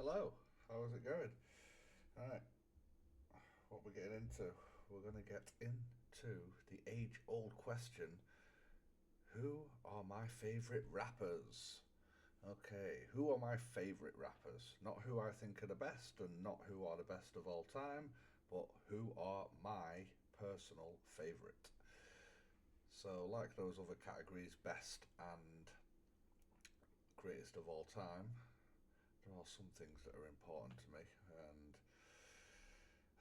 Hello, how is it going? Alright, what we're getting into? We're going to get into the age old question: who are my favourite rappers? Okay, who are my favourite rappers? Not who I think are the best and not who are the best of all time, but who are my personal favourite. So, like those other categories, best and greatest of all time, there are some things that are important to me, and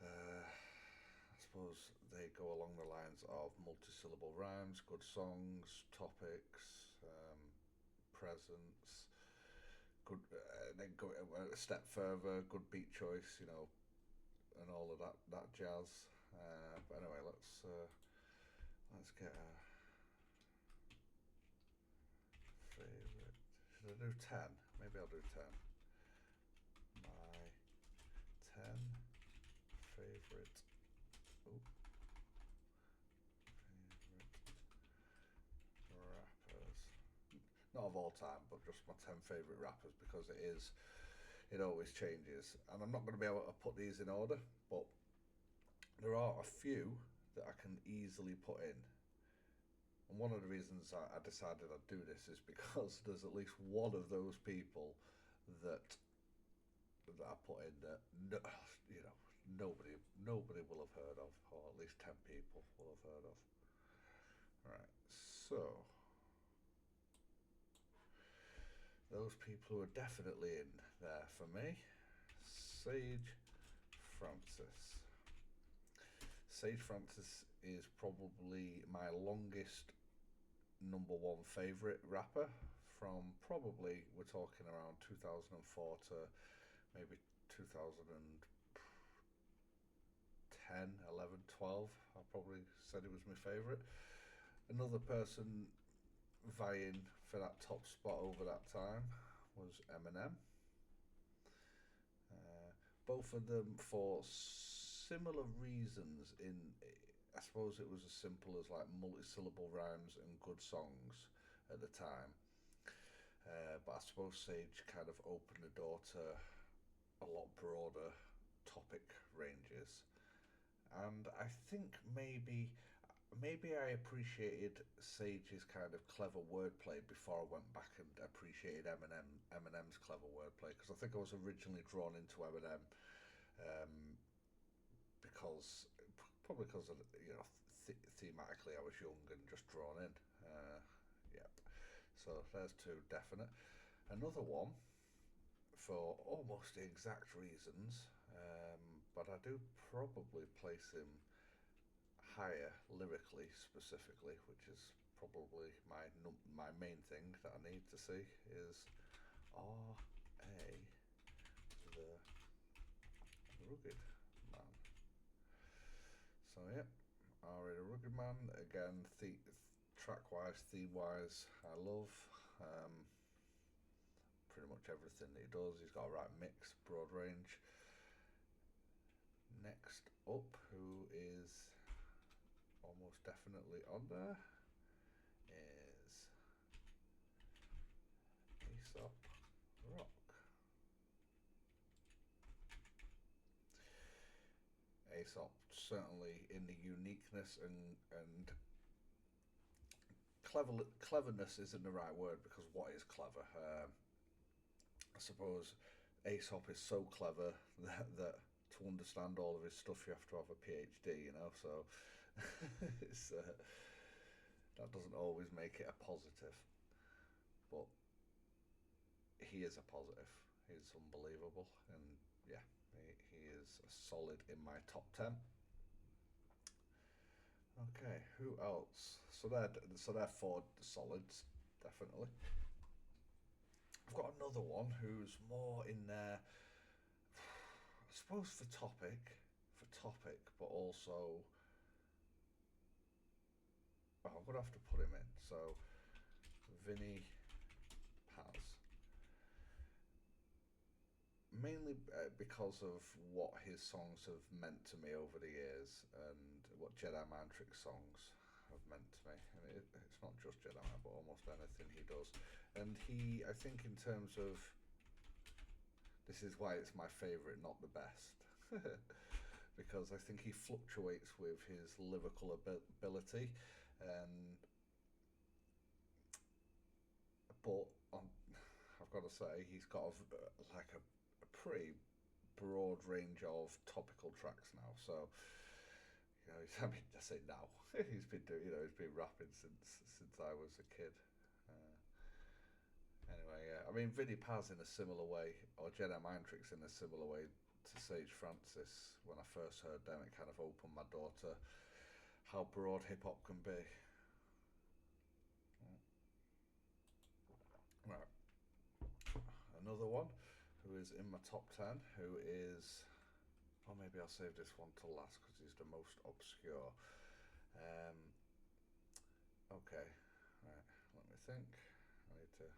I suppose they go along the lines of multi-syllable rhymes, good songs, topics, presence, good. Then go a step further, good beat choice, and all of that jazz. But anyway, let's get a favorite. Should I do 10? Maybe I'll do 10. My 10 favorite. Oh, favorite rappers. Not of all time, but just my 10 favourite rappers, because it always changes. And I'm not going to be able to put these in order, but there are a few that I can easily put in. And one of the reasons I decided I'd do this is because there's at least one of those people that I put in that nobody will have heard of, or at least 10 people will have heard of. Right, so those people who are definitely in there for me: Sage Francis. Sage Francis is probably my longest number one favourite rapper, from probably, we're talking around 2004 to maybe 2010, 11, 12. I probably said he was my favourite. Another person vying for that top spot over that time was Eminem. Both of them for similar reasons. I suppose it was as simple as like multi-syllable rhymes and good songs at the time. But I suppose Sage kind of opened the door to a lot broader topic ranges, and I think maybe I appreciated Sage's kind of clever wordplay before I went back and appreciated Eminem's clever wordplay, because I think I was originally drawn into Eminem, um, because probably because of, thematically I was young and just drawn in. Yep. So there's two definite. Another one for almost the exact reasons, but I do probably place him higher lyrically, specifically, which is probably my main thing that I need to see, is R.A. the Rugged Man. So yeah, R.A. the Rugged Man again. Track wise, theme wise, I love. Pretty much everything that he does. He's got a right mix, broad range. Next up, who is almost definitely on there, is Aesop Rock. Aesop, certainly in the uniqueness and cleverness isn't the right word, because what is clever? I suppose Aesop is so clever that to understand all of his stuff you have to have a PhD, so that doesn't always make it a positive, but he is a positive. He's unbelievable, and yeah, he is solid in my top 10. Okay, who else? So they're four solids, definitely. I've got another one who's more in there, I suppose for topic, but also, I'm gonna have to put him in. So, Vinny Paz, mainly because of what his songs have meant to me over the years, and what Jedi Mind Trick songs have meant to me. And it's not just Jedi Mind, but almost anything he does. And I think in terms of This is why it's my favourite, not the best. Because I think he fluctuates with his lyrical ability, and but I've got to say he's got like a pretty broad range of topical tracks now. So I mean, I say now he's been doing, he's been rapping since I was a kid. Uh, anyway, yeah, I mean, Vinnie Paz in a similar way, or Jedi Mind Tricks in a similar way to Sage Francis. When I first heard them, it kind of opened my door to how broad hip hop can be. Right, another one who is in my top 10, who is, or maybe I'll save this one to last because he's the most obscure. Um, okay, right, let me think. I need to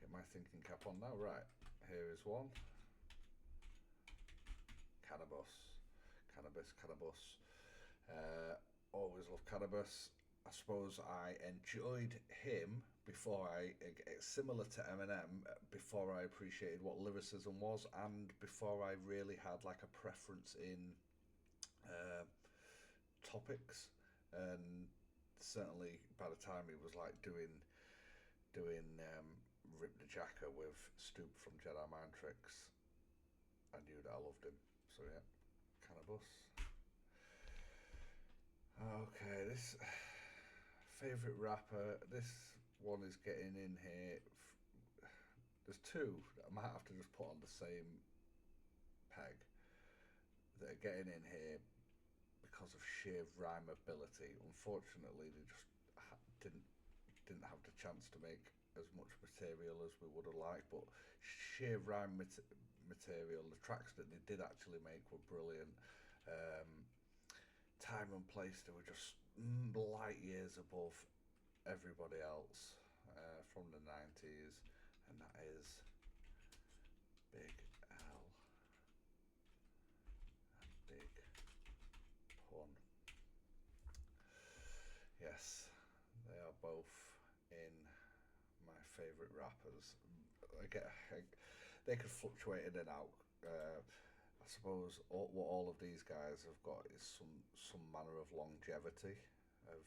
get my thinking cap on now. Right, here is one. Cannabis. Always loved Cannabis. I suppose I enjoyed him before similar to Eminem, before I appreciated what lyricism was, and before I really had like a preference in uh, topics. And certainly by the time he was like doing Rip the Jacker with Stoop from Jedi Mind Tricks, I knew that I loved him. So yeah, Cannabis. Okay, this favorite rapper. This one is getting in here. There's two that I might have to just put on the same peg that are getting in here because of sheer rhyme ability. Unfortunately, they just didn't have the chance to make as much material as we would have liked. But sheer rhyme material, the tracks that they did actually make were brilliant. Um, Time and place, they were just light years above everybody else from the 90s, and that is Big L and Big Pun. Yes, they are both in my favourite rappers. They could fluctuate in and out. I suppose what all of these guys have got is some manner of longevity, of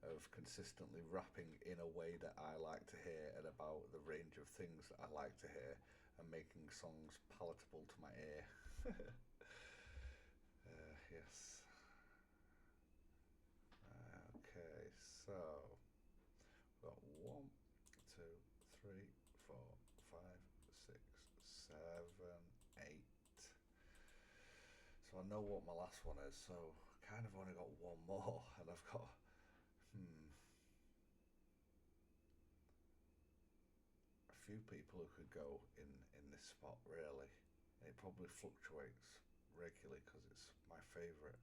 of consistently rapping in a way that I like to hear, and about the range of things that I like to hear, and making songs palatable to my ear. Yes. Okay, so we've got 1, 2, 3, 4, 5, 6, 7, 8. So I know what my last one is, so kind of only got one more, and I've got a few people who could go in this spot really. And it probably fluctuates regularly because it's my favourite.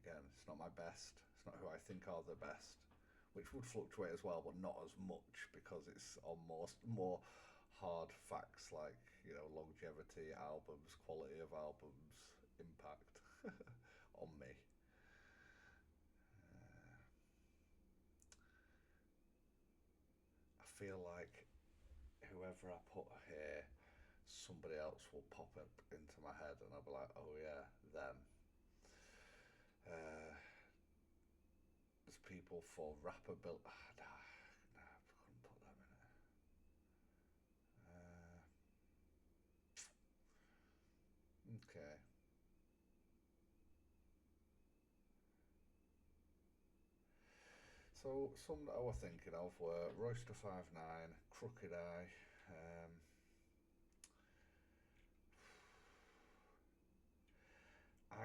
Again, it's not my best. It's not who I think are the best, which would fluctuate as well, but not as much because it's on more hard facts like longevity, albums, quality of albums, impact on me. I feel like whoever I put here, somebody else will pop up into my head, and I'll be like, oh yeah, them. There's people for rapper built. Nah, I couldn't put them in it. Okay. So some that I was thinking of were Royce da 5'9", Crooked Eye,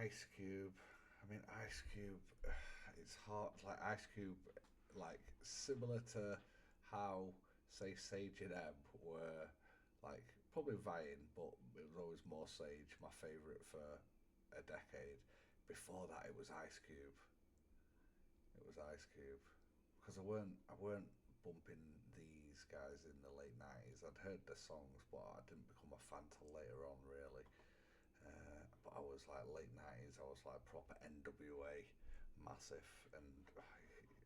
Ice Cube. I mean, Ice Cube. It's hard. Like Ice Cube, like similar to how say Sage and Ebb were, like probably vying, but it was always more Sage, my favourite for a decade. Before that, it was Ice Cube. It was Ice Cube because I weren't bumping these guys in the late 90s. I'd heard their songs, but I didn't become a fan till later on, really. But I was like late 90s. I was like proper NWA, massive, and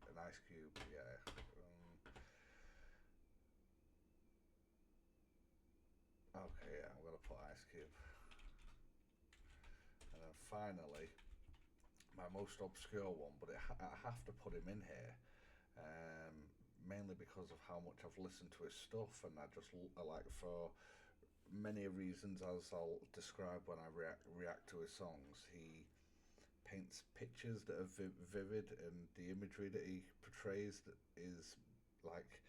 an Ice Cube, yeah. yeah, I'm gonna put Ice Cube. And then finally, my most obscure one, but I have to put him in here, um, mainly because of how much I've listened to his stuff, and I like for many reasons, as I'll describe when I react to his songs. He paints pictures that are vivid, and the imagery that he portrays that is like,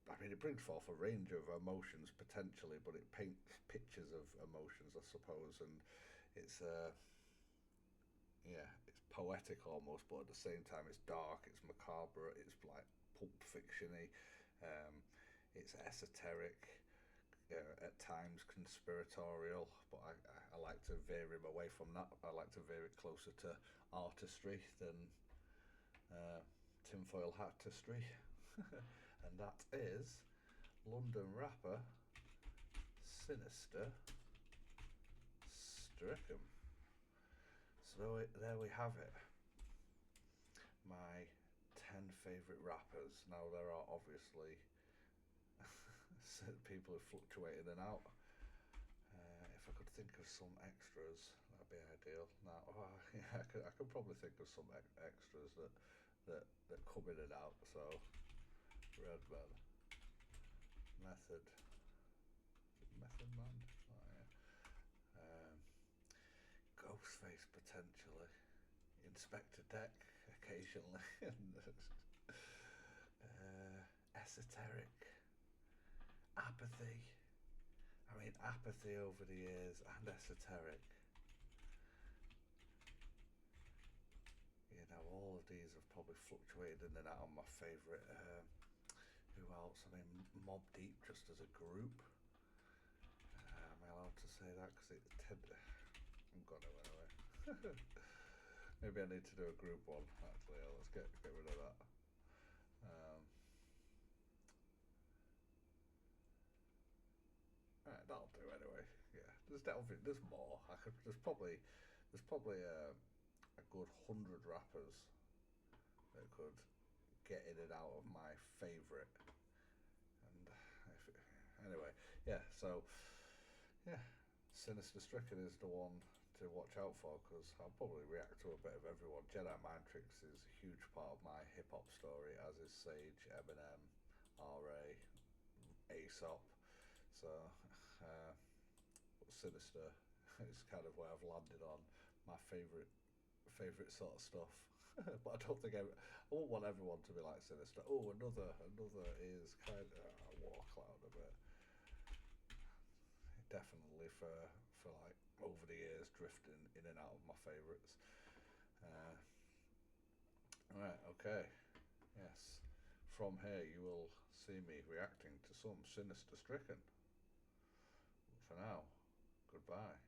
I mean, it brings forth a range of emotions potentially, but it paints pictures of emotions, I suppose, and it's yeah, it's poetic almost, but at the same time, it's dark, it's macabre, it's like Pulp Fictiony, um, it's esoteric, at times conspiratorial, but I like to veer him away from that. I like to veer it closer to artistry than tinfoil hatistry, and that is London rapper Sinister Stricken. So there we have it. My 10 favourite rappers. Now there are obviously people who fluctuate in and out. If I could think of some extras, that'd be ideal. Now, yeah, I could probably think of some extras that come in and out. So, Redman, Method Man, oh, yeah. Ghostface potentially, Inspector Deck occasionally, Esoteric, Apathy. I mean, Apathy over the years and Esoteric. You know, all of these have probably fluctuated in and out of my favourite. Who else? I mean, Mobb Deep just as a group. Am I allowed to say that? Because I'm gone anyway. Maybe I need to do a group one. Actually, let's get rid of that. Alright, that'll do anyway. Yeah, there's more. There's probably a good 100 rappers that could get in and out of my favourite. And anyway, yeah. So yeah, Sinister Stricken is the one to watch out for, because I'll probably react to a bit of everyone. Jedi Mind Tricks is a huge part of my hip hop story, as is Sage, Eminem, R.A., Aesop. So, Sinister is kind of where I've landed on my favourite sort of stuff. But I don't think I won't want everyone to be like Sinister. Oh, another is kind of a war cloud a bit. Definitely for like over the years drifting in and out of my favourites. Right, okay. Yes. From here you will see me reacting to some Sinister Stricken. For now, goodbye.